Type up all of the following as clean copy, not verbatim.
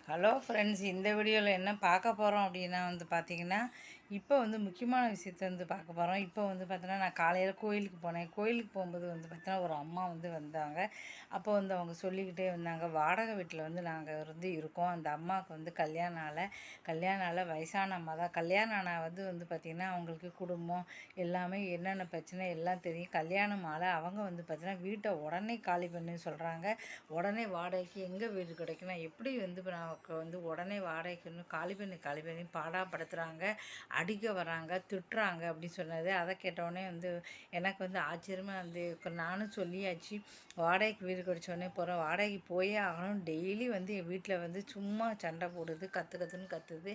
Hello friends, இந்த வீடியோவில் என்ன பார்க்க போகிறோம் அப்படின்னா பார்த்தீங்கன்னா, இப்போ முக்கியமான விஷயத்த பார்க்க போகிறோம். இப்போ பார்த்தீங்கன்னா, நான் காலையில் கோயிலுக்கு போனேன். கோயிலுக்கு போகும்போது பார்த்தீங்கன்னா, ஒரு அம்மா வந்தாங்க. அப்போ அவங்க சொல்லிக்கிட்டே வந்தாங்க, வாடகை வீட்டில் நாங்கள் இருக்கோம். அந்த அம்மாவுக்கு கல்யாணம் ஆல வயசான அம்மா தான். கல்யாணம் ஆனால் பார்த்திங்கன்னா, அவங்களுக்கு குடும்பம் எல்லாமே என்னென்ன பிரச்சனை எல்லாம் தெரியும். கல்யாணம் ஆல அவங்க பார்த்திங்கன்னா, வீட்டை உடனே காலி பண்ணி சொல்கிறாங்க. உடனே வாடகைக்கு எங்கே வீடு கிடைக்கும், நான் எப்படி இப்போ நமக்கு உடனே வாடகைக்கு காலி பண்ணி பாடாப்படுத்துகிறாங்க, அடிக்க வராங்க, திட்டுறாங்க அப்படின்னு சொன்னது. அதை கேட்டவுடனே எனக்கு ஆச்சரியமாக நானும் சொல்லியாச்சு, வாடகைக்கு வீடு கிடைச்சோடனே போகிறேன், வாடகைக்கு போயே ஆகணும். டெய்லி என் வீட்டில் சும்மா சண்டை போடுது, கற்றுன்னு கத்துது.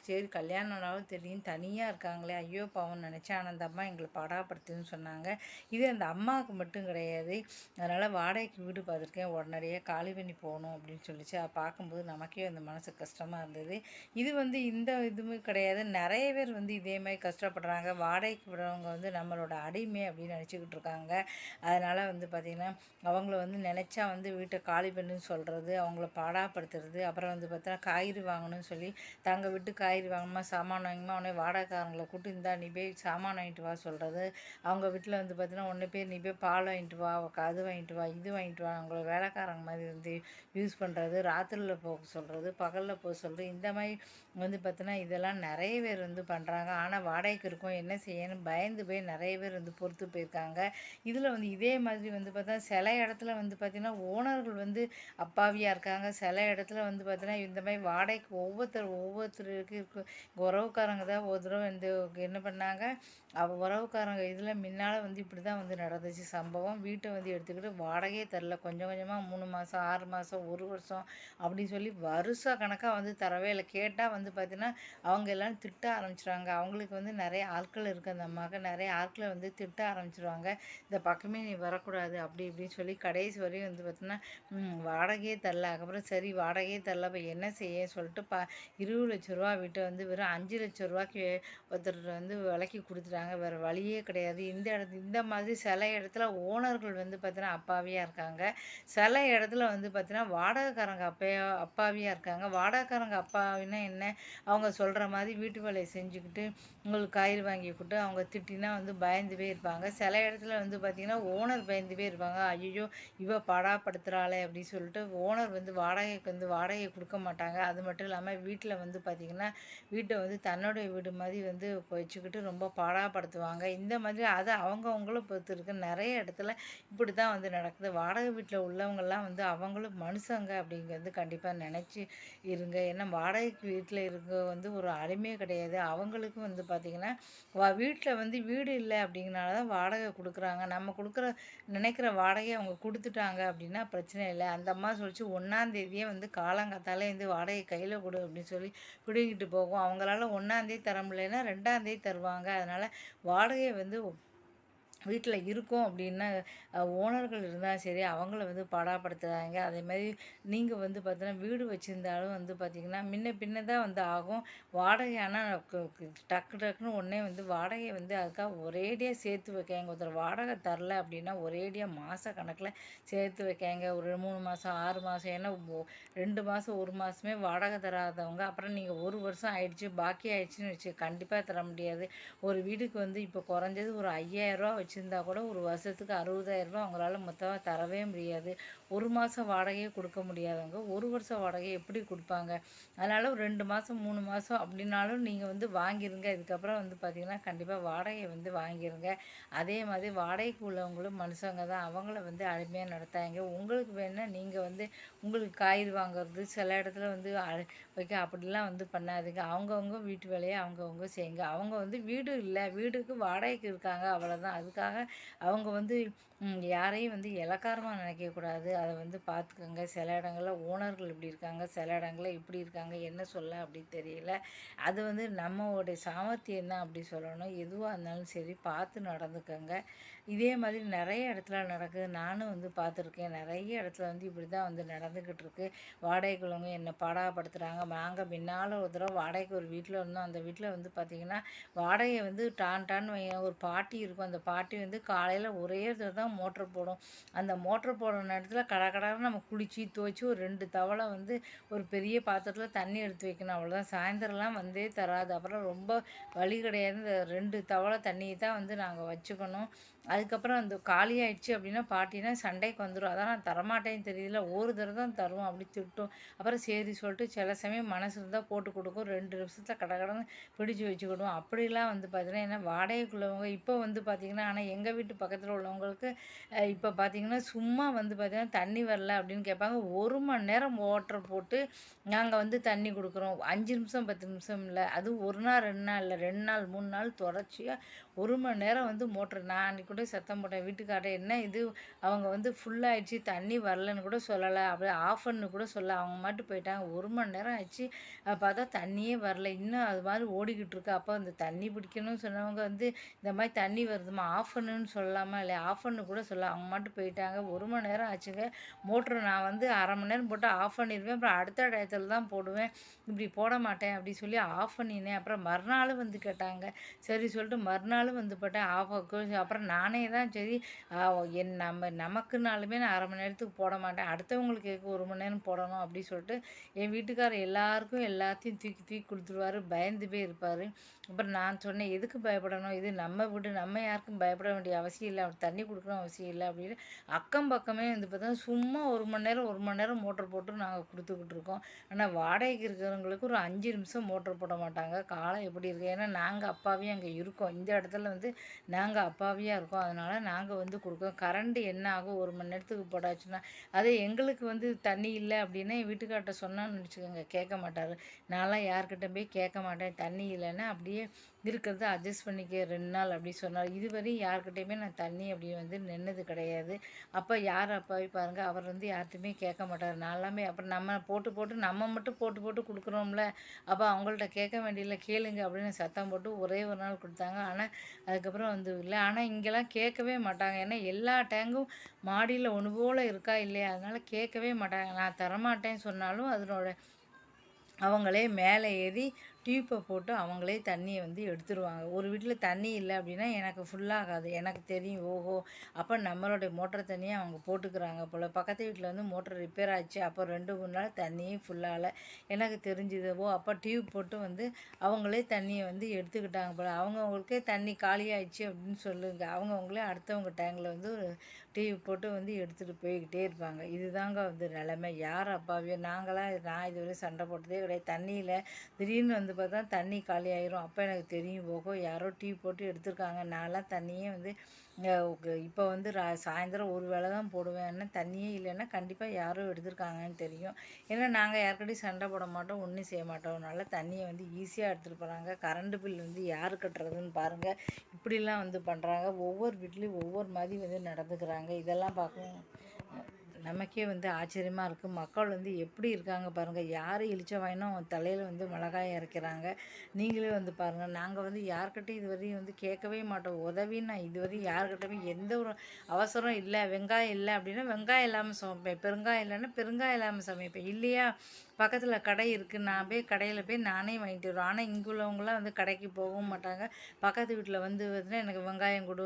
சரி கல்யாணம்னாலும் தெரியும், தனியாக இருக்காங்களே, ஐயோ பாவம் நினச்சேன். ஆனால் அந்த அம்மா எங்களை பாடாப்படுத்துன்னு சொன்னாங்க. இது அந்த அம்மாவுக்கு மட்டும் கிடையாது. அதனால் வாடகைக்கு வீடு பார்த்துருக்கேன், உடனடியாக காலி பண்ணி போகணும் அப்படின்னு சொல்லிச்சு. அதை பார்க்கும்போது நமக்கே மனசு கஷ்டமாக இருந்தது. இது இந்த இதுவுமே கிடையாது, நிறைய பேர் இதே மாதிரி கஷ்டப்படுறாங்க. வாடகைக்கு விடுறவங்க நம்மளோட அடிமை அப்படின்னு நினச்சிக்கிட்டு இருக்காங்க. அதனால் பார்த்திங்கன்னா, அவங்கள நினச்சா வீட்டை காலி பண்ணுன்னு சொல்கிறது, அவங்கள பாடாப்படுத்துறது. அப்புறம் பார்த்தா காய்கறி வாங்கணும்னு சொல்லி தங்க விட்டு காய்கறி வாங்கணுமா, சாமான் வாங்கணுமா, உடனே வாடகைக்காரங்களை கூப்பிட்டு இந்தா நீ போய் சாமான் வாங்கிட்டு வா சொல்கிறது. அவங்க வீட்டில் பார்த்தீங்கன்னா, ஒன்று பேர் நீ போய் பால் வாங்கிட்டு வா, அது வாங்கிட்டு வா, இது வாங்கிட்டு வா, அவங்கள வேலைக்காரங்க மாதிரி யூஸ் பண்ணுறது, ராத்திரியில் போக சொல்கிறது, பகலில் போக சொல்கிறது. இந்த மாதிரி பார்த்தீங்கன்னா, இதெல்லாம் நிறைய பேர் பண்ணுறாங்க. ஆனால் வாடகைக்கு இருக்கும் என்ன செய்யணும் பயந்து போய் நிறைய பேர் பொறுத்து போயிருக்காங்க. இதில் இதே மாதிரி பார்த்தா சில இடத்துல பார்த்திங்கன்னா, ஓனர்கள் அப்பாவியாக இருக்காங்க. சில இடத்துல பார்த்தீங்கன்னா, இந்த மாதிரி வாடகைக்கு ஒவ்வொருத்தருக்கு இருக்கு. உறவுக்காரங்க தான் ஒரு தடவை என்ன பண்ணாங்க, உறவுக்காரங்க இதில் முன்னால் இப்படி தான் நடந்துச்சு சம்பவம். வீட்டை எடுத்துக்கிட்டு வாடகையே தரல. கொஞ்சம் கொஞ்சமாக 3 மாதம், 6 மாதம், 1 வருஷம் அப்படின்னு சொல்லி வருஷ கணக்காக தரவே இல்லை. கேட்டால் பார்த்தீங்கன்னா, அவங்க எல்லாம் திட்ட ஆரம்பிச்சிடுவாங்க. அவங்களுக்கு நிறைய ஆட்கள் இருக்குது. அந்த அம்மாவுக்கு நிறைய ஆட்களை திட்ட ஆரம்பிச்சிடுவாங்க. இந்த பக்கமே நீ வரக்கூடாது அப்படி இப்படின்னு சொல்லி கடைசி வரையும் பார்த்தீங்கன்னா, வாடகையே தரல. அதுக்கப்புறம் சரி வாடகையே தரல, இப்போ என்ன செய்ய சொல்லிட்டு 20 லட்ச ரூபா வீட்டை வெறும் 5 லட்ச ரூபாய்க்கு ஒருத்தர் விலைக்கு கொடுத்துட்டாங்க. வேறு வழியே கிடையாது. இந்த மாதிரி சில இடத்துல ஓனர்கள் பார்த்தீங்கன்னா அப்பாவியாக இருக்காங்க. சில இடத்துல பார்த்தீங்கன்னா வாடகைக்காரங்க அப்பாவியாக இருக்காங்க. வாடகைக்காரங்க அப்பாவின்னா என்ன, அவங்க சொல்கிற மாதிரி வீட்டு வேலையை செஞ்சுக்கிட்டு உங்களுக்கு காய்கறி வாங்கி கொடுத்து அவங்க திட்டினா பயந்துவே இருப்பாங்க. சில இடத்துல பார்த்திங்கன்னா ஓனர் பயந்துவே இருப்பாங்க. ஐயோ இவ பாடாப்படுத்துகிறாளே அப்படின்னு சொல்லிட்டு ஓனர் வாடகைக்கு வாடகையை கொடுக்க மாட்டாங்க. அது மட்டும் இல்லாமல் வீட்டில் பார்த்திங்கன்னா, வீட்டை தன்னுடைய வீடு மாதிரி வச்சுக்கிட்டு ரொம்ப பாடாப்படுத்துவாங்க. இந்த மாதிரி அதை அவங்கவுங்கள பொறுத்து இருக்கு. நிறைய இடத்துல இப்படி தான் நடக்குது. வாடகை வீட்டில் உள்ளவங்கெல்லாம் அவங்களும் மனுஷங்க அப்படிங்கிறது கண்டிப்பாக நினச்சி இருங்க. ஏன்னா வாடகைக்கு வீட்டில் இருக்க ஒரு அடிமையே கிடையாது. அவங்களுக்கும் பார்த்திங்கன்னா, வீட்டில் வீடு இல்லை அப்படிங்கிறனால தான் வாடகை கொடுக்குறாங்க. நம்ம நினைக்கிற வாடகையை அவங்க கொடுத்துட்டாங்க அப்படின்னா பிரச்சனை இல்லை. அந்த அம்மா சொல்லிச்சு 1ஆந்தேதியே காலங்காத்தாலே வாடகை கையில் கொடு அப்படின்னு சொல்லி பிடிங்கிட்டு போகும். அவங்களால 1ஆந்தேதி தர முடியலைன்னா 2ஆந்தேதி தருவாங்க. அதனால் வாடகையை வீட்டில் இருக்கோம் அப்படின்னா ஓனர்கள் இருந்தாலும் சரி அவங்கள பாடாப்படுத்துகிறாங்க. அதேமாதிரி நீங்கள் பார்த்தீங்கன்னா, வீடு வச்சுருந்தாலும் பார்த்திங்கன்னா முன்ன பின்ன தான் ஆகும். வாடகை ஆனால் டக்குன்னு உடனே வாடகையை அதுக்காக ஒரேடியாக சேர்த்து வைக்காங்க. ஒருத்தர் வாடகை தரல அப்படின்னா ஒரேடியாக மாத கணக்கில் சேர்த்து வைக்காங்க. ஒரு 3 மாதம், 6 மாதம், ஏன்னா 2 மாதம், 1 மாதமே வாடகை தராதவங்க அப்புறம் நீங்கள் 1 வருஷம் ஆயிடுச்சு பாக்கி ஆயிடுச்சுன்னு வச்சு கண்டிப்பாக தர முடியாது. ஒரு வீடுக்கு இப்போ குறைஞ்சது ஒரு 5000 ரூபா வச்சுருந்தா கூட ஒரு வருஷத்துக்கு 60,000 ரூபா அவங்களால மொத்தமாக தரவே முடியாது. 1 மாதம் வாடகையே கொடுக்க முடியாதவங்க 1 வருஷம் வாடகையை எப்படி கொடுப்பாங்க? அதனால் ஒரு 2 மாதம் 3 மாதம் அப்படின்னாலும் நீங்கள் வாங்கிருங்க. இதுக்கப்புறம் பார்த்திங்கன்னா, கண்டிப்பாக வாடகையை வாங்கிருங்க. அதே மாதிரி வாடகைக்கு உள்ளவங்களும் மனுஷங்க தான். அவங்கள அடிமையாக நடத்தாங்க. உங்களுக்கு வேணால் நீங்கள் உங்களுக்கு காய்கறி வாங்குறது சில இடத்துல வைக்க அப்படிலாம் பண்ணாதீங்க. அவங்கவுங்க வீட்டு வேலையை அவங்கவுங்க செய்யுங்க. அவங்க வீடு இல்லை, வீடுக்கு வாடகைக்கு இருக்காங்க அவ்வளோதான். அதுக்காக அவங்க யாரையும் இளக்காரமாக நினைக்கக்கூடாது. அதை பார்த்துக்கோங்க. சில இடங்களில் ஓனர்கள் இப்படி இருக்காங்க, சில இடங்களில் இப்படி இருக்காங்க. என்ன சொல்ல அப்படி தெரியல. அது நம்மளுடைய சாமர்த்தியம் தான் அப்படி சொல்லணும். எதுவாக இருந்தாலும் சரி பார்த்து நடந்துக்கோங்க. இதே மாதிரி நிறைய இடத்துல நடக்குது. நானும் பார்த்துருக்கேன். நிறைய இடத்துல இப்படி தான் நடந்துக்கிட்டு இருக்கு. வாடகைக்குள்ளவங்க என்னை பாடாப்படுத்துகிறாங்க. நாங்கள் பின்னால் ஒரு தடவை வாடகைக்கு ஒரு வீட்டில் இருந்தோம். அந்த வீட்டில் பார்த்திங்கன்னா, வாடகையை டான்னு வைங்க, ஒரு பாட்டி இருக்கும். அந்த பாட்டி காலையில் ஒரே தடவை தான் தான் மோட்ரு போடும். அந்த மோட்ரு போடுற நேரத்தில் கடகடன்னு நம்ம குளித்து துவைச்சி ஒரு 2 தவளை வந்து ஒரு பெரிய பாத்திரத்தில் தண்ணி எடுத்து வைக்கணும். அவ்வளோதான். சாயந்தரம்லாம் வந்தே தராது. அப்புறம் ரொம்ப வழி கிடையாது. இந்த 2 தவளை தண்ணியை தான் வந்து நாங்கள் வச்சுக்கணும். அதுக்கப்புறம் அந்த காலி ஆயிடுச்சு அப்படின்னா பாட்டினா சண்டைக்கு வந்துடும். அதான் நான் தரமாட்டேன்னு தெரியல, ஒரு தடவை தான் தருவோம் அப்படி திட்டும். அப்புறம் சரி சொல்லிட்டு சில சமயம் மனசு இருந்தால் போட்டு கொடுக்கும். 2 நிமிஷத்தில் கடகடன்னு பிடிச்சி வச்சுக்கிடுவோம். அப்படிலாம் வந்து பார்த்தீங்கன்னா ஏன்னா வாடகைக்குள்ளவங்க இப்போ வந்து பார்த்திங்கன்னா, ஆனால் எங்கள் வீட்டு பக்கத்தில் உள்ளவங்களுக்கு இப்போ பார்த்திங்கன்னா சும்மா வந்து பார்த்திங்கன்னா தண்ணி வரல அப்படின்னு கேட்பாங்க. 1 மணி நேரம் மோட்டர் போட்டு நாங்கள் வந்து தண்ணி கொடுக்குறோம். 5 நிமிஷம் 10 நிமிஷம் இல்லை, அதுவும் 1 நாள் 2 நாள் இல்லை, 2 நாள் 3 நாள் தொடர்ச்சியாக 1 மணி நேரம் வந்து மோட்ரு. நான் அன்றைக்கி கூட சத்தம் போட்டேன் வீட்டுக்காரர், என்ன இது அவங்க வந்து ஃபுல்லாகிடுச்சு தண்ணி வரலன்னு கூட சொல்லலை, அப்படியே ஆஃப் பண்ணு கூட சொல்ல, அவங்க மட்டும் போயிட்டாங்க. 1 மணி நேரம் ஆச்சு, பார்த்தா தண்ணியே வரல, இன்னும் அது மாதிரி ஓடிக்கிட்டு இருக்கு. அப்போ அந்த தண்ணி பிடிக்கணும்னு சொன்னவங்க வந்து இந்த மாதிரி தண்ணி வருதுமா ஆஃப் பண்ணுன்னு சொல்லலாமா இல்லை, ஆஃப் பண்ணு கூட சொல்ல, அவங்க மட்டும் போயிட்டாங்க. 1 மணி நேரம் ஆச்சுங்க. மோட்ரு நான் வந்து அரை மணி நேரம் போட்டு ஆஃப் பண்ணிடுவேன், அப்புறம் அடுத்த டயத்தில் தான் போடுவேன், இப்படி போட மாட்டேன் அப்படி சொல்லி ஆஃப் பண்ணினேன். அப்புறம் மறுநாள் வந்து கேட்டாங்க, சரி சொல்லிட்டு மறுநாள் வந்து போட்டேன் ஆஃப். அப்புறம் நானே தான் சரி நமக்குனாலுமே நான் அரை மணி நேரத்துக்கு போட மாட்டேன், அடுத்தவங்களுக்கு 1 மணி நேரம் போடணும் அப்படி சொல்லிட்டு என் வீட்டுக்காரர் எல்லாருக்கும் எல்லாத்தையும் தூக்கி தூக்கி கொடுத்துருவாரு, பயந்து போய் இருப்பார். அப்புறம் நான் சொன்னேன், எதுக்கு பயப்படணும், இது நம்ம வீடு, நம்ம யாருக்கும் பயப்பட வேண்டிய அவசியம் இல்லை, அவர் தண்ணி கொடுக்கணும் அவசியம் இல்லை அப்படின்னு அக்கம் பக்கமே வந்து பார்த்தா சும்மா 1 மணி நேரம் 1 மணி நேரம் மோட்டர் போட்டு நாங்கள் கொடுத்துக்கிட்டு இருக்கோம். ஆனால் வாடகைக்கு இருக்கிறவங்களுக்கு ஒரு 5 நிமிஷம் மோட்டர் போட மாட்டாங்க. காலம் எப்படி இருக்குது, ஏன்னா நாங்கள் அப்பாவியாக அங்கே இருக்கோம், இந்த இடத்துல வந்து நாங்கள் அப்பாவியாக இருக்கோம், அதனால் நாங்கள் வந்து கொடுக்கோம். கரண்ட்டு என்ன ஆகும் 1 மணி நேரத்துக்கு போட்டாச்சுன்னா, அதே எங்களுக்கு வந்து தண்ணி இல்லை அப்படின்னா என் வீட்டுக்கார்ட்ட சொன்னான்னு நினச்சிக்கோங்க, கேட்க மாட்டார். நான்லாம் யார்கிட்ட போய் கேட்க மாட்டேன், தண்ணி இல்லைன்னா அப்படியே இருக்கிறத அட்ஜஸ்ட் பண்ணிக்க 2 நாள் அப்படி சொன்னார். இதுவரையும் யார்கிட்டையுமே நான் தண்ணி அப்படி வந்து நின்னது கிடையாது. அப்போ யார் அப்பாவி பாருங்கள், அவர் வந்து யார்கிட்டையுமே கேட்க மாட்டார். நான்லாமே அப்புறம் நம்ம போட்டு போட்டு நம்ம மட்டும் போட்டு போட்டு கொடுக்குறோம்ல, அப்போ அவங்கள்ட்ட கேட்க வேண்டியதில்ல, கேளுங்க அப்படின்னு சத்தம் போட்டு ஒரே ஒரு நாள் கொடுத்தாங்க. ஆனால் அதுக்கப்புறம் வந்து இல்லை. ஆனால் இங்கெல்லாம் கேட்கவே மாட்டாங்க, ஏன்னா எல்லா டேங்கும் மாடியில் ஒன்று போல் இருக்கா இல்லையா, அதனால் கேட்கவே மாட்டாங்க. நான் தரமாட்டேன்னு சொன்னாலும் அதனோட அவங்களே மேலே ஏறி டியூப்பை போட்டு அவங்களே தண்ணியை வந்து எடுத்துருவாங்க. ஒரு வீட்டில் தண்ணி இல்லை அப்படின்னா எனக்கு ஃபுல்லாகாது, எனக்கு தெரியும். ஓஹோ, அப்போ நம்மளுடைய மோட்டர் தண்ணியை அவங்க போட்டுக்கிறாங்க போல். பக்கத்து வீட்டில் வந்து மோட்டர் ரிப்பேர் ஆச்சு, அப்போ 2 3 நாள் தண்ணியே ஃபுல்லாகல, எனக்கு தெரிஞ்சுது. ஓ, அப்போ டியூப் போட்டு வந்து அவங்களே தண்ணியை வந்து எடுத்துக்கிட்டாங்க போல். அவங்கவுங்களுக்கே தண்ணி காலியாகிடுச்சு அப்படின்னு சொல்லுங்க, அவங்கவுங்களே அடுத்தவங்க டேங்கில் வந்து ஒரு டியூப் போட்டு வந்து எடுத்துகிட்டு போய்கிட்டே இருப்பாங்க. இதுதாங்க வந்து நிலமை. யார் அப்பாவியோ நான் இதுவரை சண்டை போட்டதே கிடையாது. தண்ணியில் திடீர்னு வந்து பார்த்தா தண்ணி காலி ஆயிரும், அப்போ எனக்கு தெரியும், போகோ யாரோ டியூப் போட்டு எடுத்திருக்காங்க. நான்லாம் தண்ணியே வந்து இப்போ வந்து சாயந்தரம் ஒரு வேளை தான் போடுவேன், ஏன்னா தண்ணியே இல்லைன்னா கண்டிப்பாக யாரோ எடுத்திருக்காங்கன்னு தெரியும். ஏன்னா நாங்கள் யாருக்கிட்டையும் சண்டை போட மாட்டோம், ஒன்றும் செய்ய மாட்டோம், அதனால தண்ணியை வந்து ஈஸியாக எடுத்துகிட்டு போகிறாங்க. கரண்ட் பில் வந்து யார் கட்டுறதுன்னு பாருங்கள், இப்படிலாம் வந்து பண்ணுறாங்க. ஒவ்வொரு வீட்லேயும் ஒவ்வொரு மாதிரி வந்து நடந்துக்கிறாங்க. இதெல்லாம் பார்க்கணும் நமக்கே வந்து ஆச்சரியமாக இருக்குது. மக்கள் வந்து எப்படி இருக்காங்க பாருங்கள், யார் இழிச்ச வாயினும் அவன் தலையில் வந்து மிளகாய் இறக்கிறாங்க. நீங்களே வந்து பாருங்கள், நாங்கள் வந்து யார்கிட்டையும் இதுவரையும் வந்து கேட்கவே மாட்டோம் உதவின்னு. நான் இதுவரையும் யார்கிட்டையுமே எந்த ஒரு அவசரம் இல்லை, வெங்காயம் இல்லை அப்படின்னா வெங்காயம் இல்லாமல் சமைப்பேன், பெருங்காயம் இல்லைன்னா பெருங்காயம் இல்லாமல் சமைப்பேன். இல்லையா பக்கத்தில் கடை இருக்குது, நான் போய் கடையில் போய் நானே வாங்கிட்டு வருவேன். ஆனால் இங்கே உள்ளவங்களாம் வந்து கடைக்கு போகவும் மாட்டாங்க. பக்கத்து வீட்டில் வந்து பார்த்தீங்கன்னா எனக்கு வெங்காயம் கொடு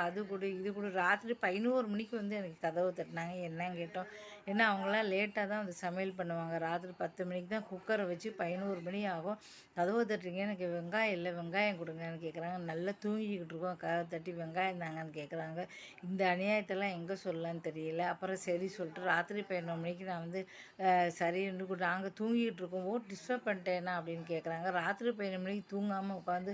அது கொடு இது கொடு, ராத்திரி 11 மணிக்கு வந்து எனக்கு கதவு தட்டினாங்க. என்னன்னு கேட்டோம், ஏன்னா அவங்களாம் லேட்டாக தான் வந்து சமையல் பண்ணுவாங்க, ராத்திரி 10 மணிக்கு தான் குக்கரை வச்சு 11 மணி ஆகும். கதவு தட்டுறீங்க, எனக்கு வெங்காயம் இல்லை வெங்காயம் கொடுங்கன்னு கேட்குறாங்க. நல்லா தூங்கிக்கிட்டு இருக்கோம், கதவை தட்டி வெங்காயம் தாங்கன்னு கேட்குறாங்க. இந்த அநியாயத்தெல்லாம் எங்கே சொல்லலான்னு தெரியல. அப்புறம் சரி சொல்லிட்டு ராத்திரி 11 மணிக்கு நான் வந்து சரி நாங்கள் தூங்கிக்கிட்டு இருக்கோம், ஓ டிஸ்டர்ப் பண்ணிட்டேனா அப்படின்னு கேட்குறாங்க. ராத்திரி 11 மணிக்கு தூங்காமல் உட்காந்து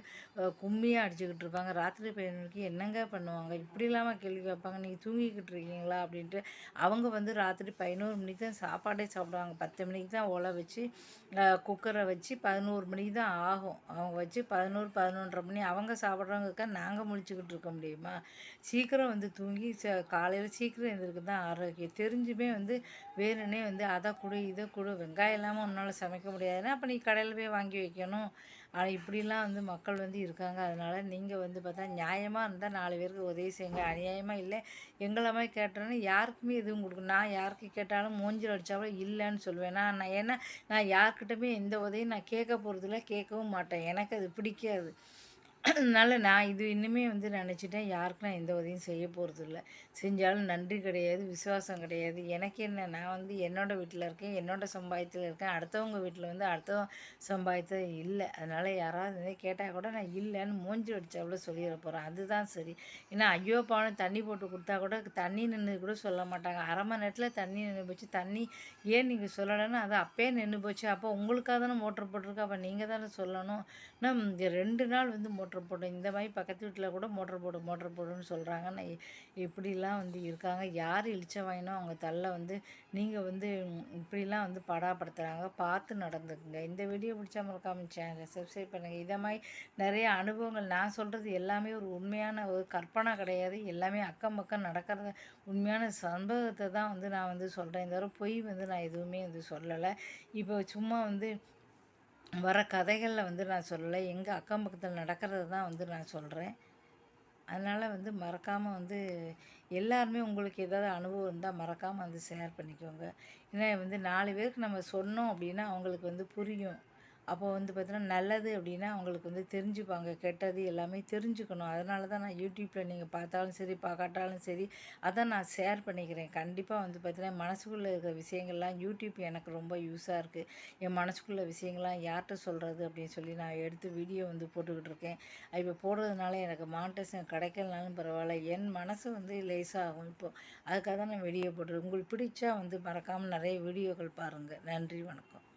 கும்மியாக அடிச்சுக்கிட்டு இருப்பாங்க. ராத்திரி 11 மணிக்கு என்னங்க பண்ணுவாங்க, இப்படி இல்லாமல் கேள்வி கேட்பாங்க, நீங்கள் தூங்கிக்கிட்டு இருக்கீங்களா அப்படின்ட்டு. அவங்க வந்து ராத்திரி 11 மணிக்கு தான் சாப்பாடே சாப்பிடுவாங்க. 10 மணிக்கு தான் ஒலை வச்சு குக்கரை வச்சு 11 மணிக்கு தான் ஆகும். அவங்க வச்சு 11 11:30 மணி அவங்க சாப்பிட்றவங்கக்கா நாங்கள் முழிச்சுக்கிட்டு இருக்க முடியுமா? சீக்கிரம் வந்து தூங்கி காலையில் சீக்கிரம் எழுந்திருக்கு தான் ஆரோக்கியம். தெரிஞ்சுமே வந்து வேணுன்னே வந்து அதை கொடு இதை கொடு, வெங்காயம் இல்லாமல் உன்னால் சமைக்க முடியாதுன்னா அப்போ நீ கடையில் போய் வாங்கி வைக்கணும். ஆனால் இப்படிலாம் வந்து மக்கள் வந்து இருக்காங்க. அதனால் நீங்கள் வந்து பார்த்தா நியாயமாக இருந்தால் 4 பேருக்கு உதவி செய்யுங்க, அநியாயமாக இல்லை எங்களை மாதிரி கேட்டோன்னா யாருக்குமே எதுவும் கொடுக்கணும். நான் யாருக்கு கேட்டாலும் மூஞ்சில் அடித்தாலும் இல்லைன்னு சொல்லுவேன். ஏன்னா நான் யார்கிட்டயுமே எந்த உதவியும் நான் கேட்க போகிறதில்ல, கேட்கவும் மாட்டேன், எனக்கு அது பிடிக்காது. அதனால நான் இது இன்னுமே வந்து நினச்சிட்டேன், யாருக்கும் நான் எந்த உதவியும் செய்ய போறதில்ல. செஞ்சாலும் நன்றி கிடையாது, விசுவாசம் கிடையாது. எனக்கு என்ன, நான் வந்து என்னோட வீட்ல இருக்கேன், என்னோட சம்பாத்தியத்துல இருக்கேன். அடுத்தவங்க வீட்ல வந்து அடுத்தவன் சம்பாத்தியம் இல்ல. அதனால யாராவது வந்து கேட்டா கூட நான் இல்லன்னு மூஞ்சி அடிச்சாப்புல சொல்லிற போறேன். அதுதான் சரி. ஏன்னா, ஐயோ பாவம்னு தண்ணி போட்டு குடுத்தா கூட தண்ணி நின்னது கூட சொல்ல மாட்டாங்க. 1/2 மணி நேரத்துல தண்ணி நின்னு போச்சு. தண்ணி ஏன் நீங்க சொல்லலன்னா, அது அப்பயே நின்னு போச்சு. அப்போ உங்களுக்கா தானே மோட்டர் போட்டிருக்கு. அப்ப நீங்க தானே சொல்லணும். நான் இந்த 2 நாள் வந்து மோட்டர் போட்டேன். இந்த மாரி பக்கத்து வீட்ல கூட மோட்டர் போடுன்னு சொல்றாங்க. நான் இப்படிலாம் வந்து இருக்காங்க. யார் இளிச்சவாயனோ அவங்க தல்ல வந்து நீங்க வந்து இப்படிலாம் வந்து படாப்படுத்துறாங்க. பார்த்து நடந்துக்குங்க. இந்த வீடியோ பிடிச்சா மறக்காம சேனலை சப்ஸ்கிரைப் பண்ணுங்க. இத மாரி நெறைய அனுபவங்கள் நான் சொல்றது எல்லாமே ஒரு உண்மையான ஒரு கற்பனை கிடையாது. எல்லாமே அக்கம் பக்கம் நடக்கிறத உண்மையான சம்பவத்த தான் வந்து நான் வந்து சொல்றேன். தவிர பொய் வந்து நான் எதுவுமே வந்து சொல்லல. இப்போ சும்மா வந்து வர கதைகள்ல வந்து நான் சொல்லல. எங்க அக்கம் பக்கத்துல நடக்கிறத தான் வந்து நான் சொல்றேன். அதனால வந்து மறக்காம வந்து எல்லாருமே உங்களுக்கு ஏதாவது அனுபவம் இருந்தா மறக்காம வந்து ஷேர் பண்ணிக்கோங்க. ஏன்னா வந்து 4 பேருக்கு நம்ம சொன்னோம் அப்டின்னா, அவங்களுக்கு வந்து புரியும். அப்போ வந்து பார்த்தீங்கன்னா, நல்லது அப்டின்னா அவங்களுக்கு வந்து தெரிஞ்சுப்பாங்க. கெட்டது எல்லாமே தெரிஞ்சுக்கணும். அதனால தான் நான் YouTubeல நீங்க பார்த்தாலும் சரி, பார்க்காட்டாலும் சரி, அத நான் ஷேர் பண்ணிக்கிறேன். கண்டிப்பா வந்து பார்த்தீங்கன்னா, மனசுக்குள்ள இருக்கிற விஷயங்கள்லாம் YouTube எனக்கு ரொம்ப யூஸா இருக்கு. என் மனசுக்குள்ள விஷயங்கள்லாம் யார்ட்ட சொல்றது அப்டின்னு சொல்லி நான் எடுத்து வீடியோ வந்து போட்டுக்கிட்டு இருக்கேன். இப்போ போடுறதுனால எனக்கு மானிட்டேஷன் கிடைக்கலனாலும் பரவாயில்ல. என் மனசு வந்து லேசாகும் இப்போ. அதுக்காக தான் நான் வீடியோ போடுறேன். உங்களுக்கு பிடிச்சா வந்து மறக்காம நெறைய வீடியோக்கள் பாருங்க. நன்றி, வணக்கம்.